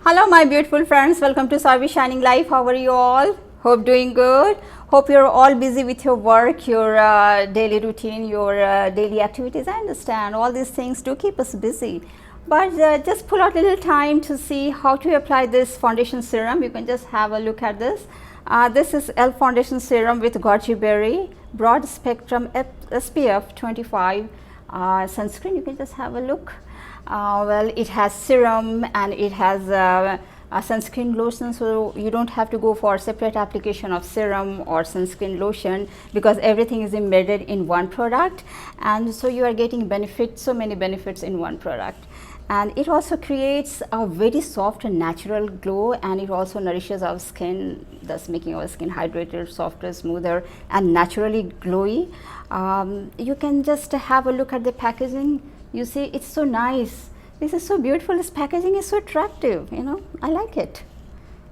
Hello my beautiful friends, welcome to Sarvi Shining Life. How are you all? Hope doing good. Hope you're all busy with your work, your daily routine, your daily activities. I understand all these things do keep us busy. But just pull out a little time to see how to apply this foundation serum. You can just have a look at this. This is e.l.f. foundation serum with goji berry, broad spectrum SPF 25 sunscreen. You can just have a look. Well, it has serum and it has a sunscreen lotion, so you don't have to go for separate application of serum or sunscreen lotion because everything is embedded in one product, and so you are getting benefits, so many benefits in one product. And it also creates a very soft and natural glow, and it also nourishes our skin, thus making our skin hydrated, softer, smoother and naturally glowy. You can just have a look at the packaging. You see, it's so nice. This is so beautiful. This packaging is so attractive, you know, I like it.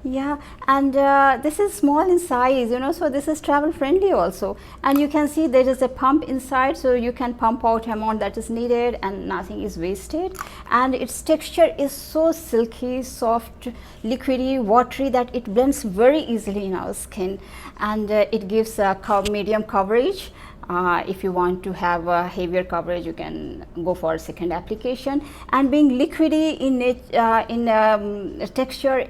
Yeah, and this is small in size, you know, so this is travel friendly also. And you can see there is a pump inside, so you can pump out amount that is needed and nothing is wasted. And its texture is so silky, soft, liquidy, watery that it blends very easily in our skin. And it gives a medium coverage. If you want to have a heavier coverage, you can go for a second application. And being liquidy in it, texture,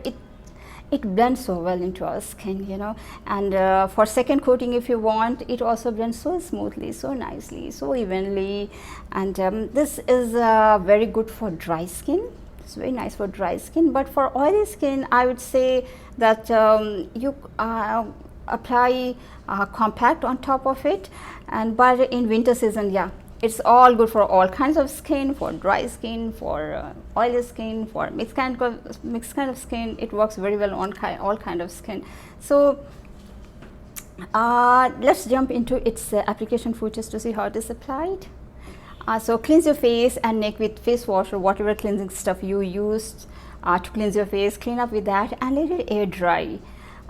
it blends so well into our skin, you know. And for second coating, if you want, it also blends so smoothly, so nicely, so evenly. And this is very good for dry skin. It's very nice for dry skin, but for oily skin, I would say that you apply compact on top of it. And but in winter season, yeah, it's all good for all kinds of skin, for dry skin, for oily skin, for mixed kind of skin. It works very well on all kind of skin. So let's jump into its application features to see how it is applied. So cleanse your face and neck with face wash or whatever cleansing stuff you used to cleanse your face. Clean up with that and let it air dry.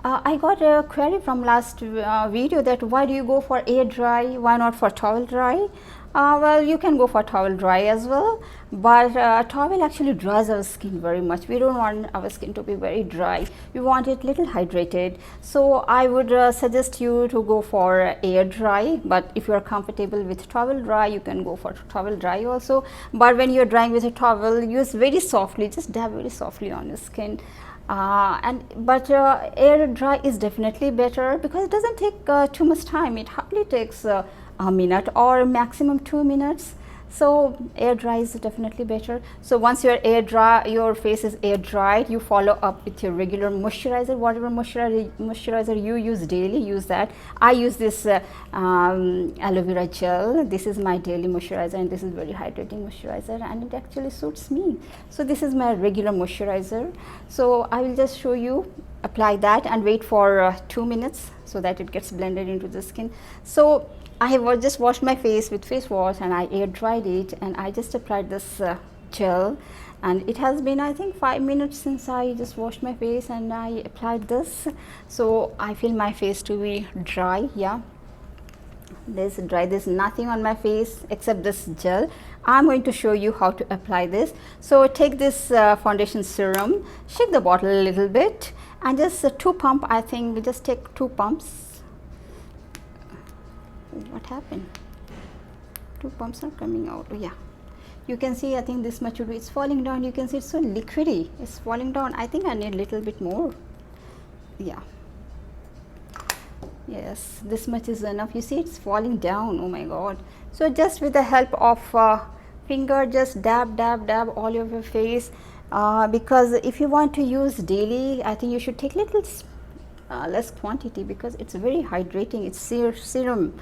I got a query from last video that why do you go for air dry, why not for towel dry? Well, you can go for towel dry as well, but towel actually dries our skin very much. We don't want our skin to be very dry. We want it little hydrated. So I would suggest you to go for air dry, but if you are comfortable with towel dry, you can go for towel dry also. But when you're drying with a towel, use very softly, just dab very softly on your skin. But air dry is definitely better because it doesn't take too much time. It hardly takes a minute or maximum 2 minutes. So air dry is definitely better. So once your face is air dried, you follow up with your regular moisturizer, whatever moisturizer you use daily, use that. I use this aloe vera gel. This is my daily moisturizer, and this is very hydrating moisturizer, and it actually suits me. So this is my regular moisturizer. So I will just show you, apply that and wait for 2 minutes so that it gets blended into the skin. So I have just washed my face with face wash and I air dried it, and I just applied this gel, and it has been I think 5 minutes since I just washed my face and I applied this. So I feel my face to be dry. Yeah, there's nothing on my face except this gel. I'm going to show you how to apply this. So take this foundation serum, shake the bottle a little bit, and just 2 pump. I think we just take 2 pumps. What happened? 2 pumps are coming out. Oh, yeah, you can see, I think this much would be, it's falling down. You can see it's so liquidy, it's falling down. I think I need a little bit more. Yeah, yes, this much is enough. You see it's falling down. Oh my god. So just with the help of finger, just dab all over your face, because if you want to use daily, I think you should take little less quantity because it's very hydrating. It's serum,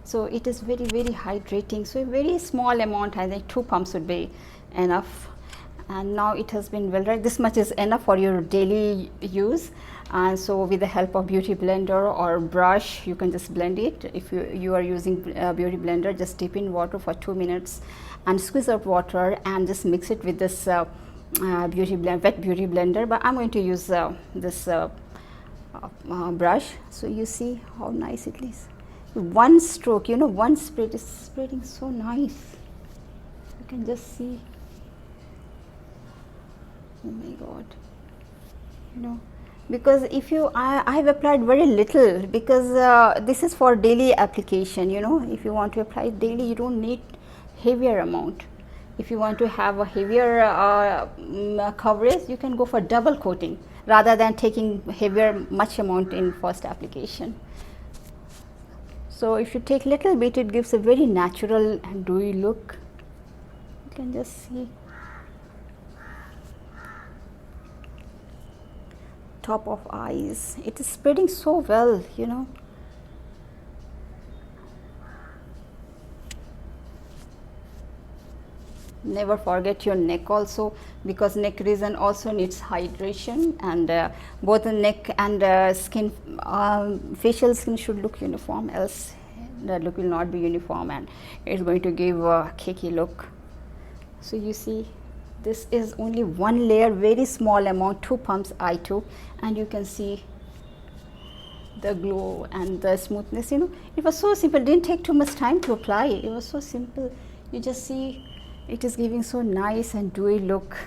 so it is very hydrating. So a very small amount, I think 2 pumps would be enough. And now it has been well dried. This much is enough for your daily use. And so with the help of beauty blender or brush, you can just blend it. If you are using beauty blender, just dip in water for 2 minutes and squeeze out water and just mix it with this wet beauty blender. But I'm going to use this brush. So you see how nice it is. One stroke, you know, one spread is spreading so nice. You can just see. Oh my god. you know, because if you I have applied very little, because this is for daily application, you know. If you want to apply daily, you don't need heavier amount. If you want to have a heavier coverage, you can go for double coating rather than taking heavier much amount in first application. So if you take little bit, it gives a very natural and dewy look. You can just see top of eyes. It is spreading so well, you know. Never forget your neck also, because neck region also needs hydration, and both the neck and skin, facial skin should look uniform, else the look will not be uniform and it's going to give a cakey look. So you see, this is only one layer, very small amount, 2 pumps I took, and you can see the glow and the smoothness, you know. It was so simple, didn't take too much time to apply. It was so simple. You just see it is giving so nice and dewy look,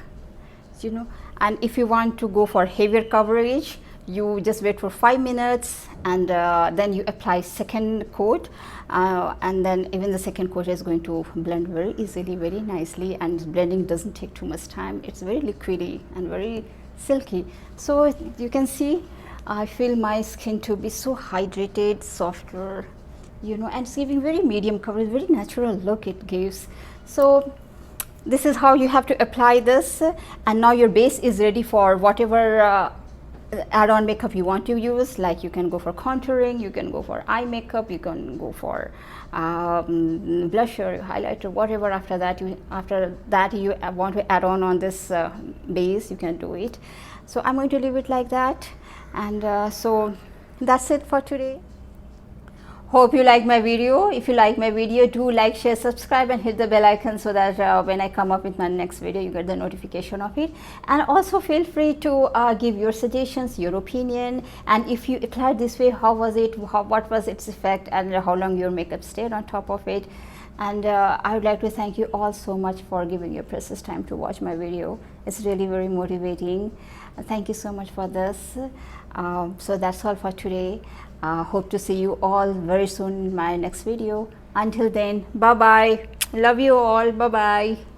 you know. And if you want to go for heavier coverage, you just wait for 5 minutes, and then you apply second coat, and then even the second coat is going to blend very easily, very nicely, and blending doesn't take too much time. It's very liquidy and very silky. So you can see, I feel my skin to be so hydrated, softer, you know, and it's giving very medium coverage, very natural look it gives. So this is how you have to apply this, and now your base is ready for whatever add-on makeup you want to use. Like you can go for contouring, you can go for eye makeup, you can go for blusher, highlighter, whatever. After that you want to add on this base, you can do it. So I'm going to leave it like that, and so that's it for today. Hope you like my video. If you like my video, do like, share, subscribe, and hit the bell icon, so that when I come up with my next video, you get the notification of it. And also feel free to give your suggestions, your opinion, and if you applied this way, how was it, what was its effect, and how long your makeup stayed on top of it. And I would like to thank you all so much for giving your precious time to watch my video. It's really very motivating. Thank you so much for this. So that's all for today. Hope to see you all very soon in my next video. Until then, bye bye. Love you all. Bye bye.